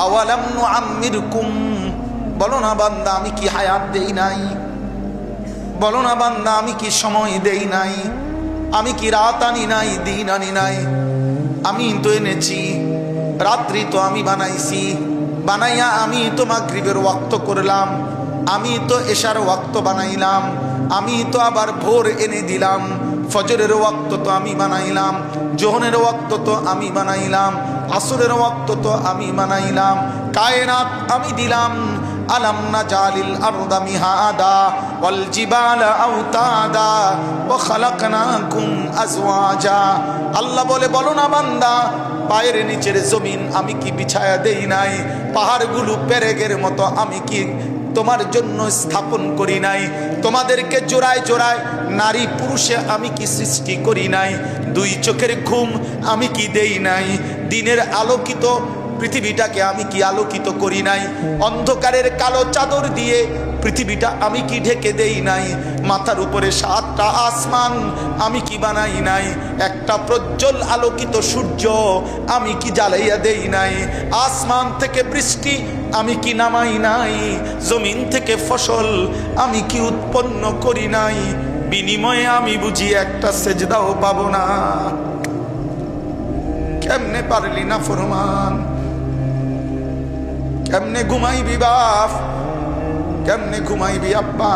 আওয়ালাম নুআম্মিরকুম, বলো না বান্দা আমি কি হায়াত দেই নাই? বলো না বান্দা আমি কি সময় দেই নাই? আমি কি রাত আনি নাই, দিন আনি নাই? আমি তো এনেছি। রাত্রি তো আমি বানাইছি, বানাইয়া আমি তো মাগরিবের ওয়াক্ত করলাম, আমি তো এশার ওয়াক্ত বানাইলাম, আমি তো আবার ভোর এনে দিলাম, ফজরের ওয়াক্ত তো আমি বানাইলাম, জোহরের ওয়াক্ত তো আমি বানাইলাম, আসরের ওয়াক্ত তো আমি বানাইলাম, কায়নাত আমি দিলাম। আলাম নাজালিল আরদা মিহাদা ওয়াল জিবালা আওতাদা ওয়া খালাকনাকুম আজওয়াজা। আল্লাহ বলে, বলো না বান্দা পায়ের নিচের জমিন আমি কি বিছায়া দেই নাই? পাহাড়গুলো পেরেকের মতো আমি কি তোমার জন্য স্থাপন করি নাই? তোমাদেরকে জোড়ায় জোড়ায় নারী পুরুষে আমি কি সৃষ্টি করি নাই? দুই চোখের ঘুম আমি কি দেই নাই? দিনের আলোকিত পৃথিবীটাকে আমি কি আলোকিত করি নাই? অন্ধকারের কালো চাদর দিয়ে পৃথিবীটা আমি কি ঢেকে দেই নাই? মাথার উপরে 7টা আসমান আমি কি বানাই নাই? একটা প্রজ্জ্বল আলোকিত সূর্য আমি কি জ্বালাইয়া দেই নাই? আসমান থেকে বৃষ্টি আমি কি নামাই নাই? জমিন থেকে ফসল আমি কি উৎপন্ন করি নাই? বিনিময়ে আমি বুঝি একটা সেজদাও পাবো না। কেমনে পারলি না ফরমান? কেমনে ঘুমাইবি বাপ? কেমনে ঘুমাইবি আব্বা?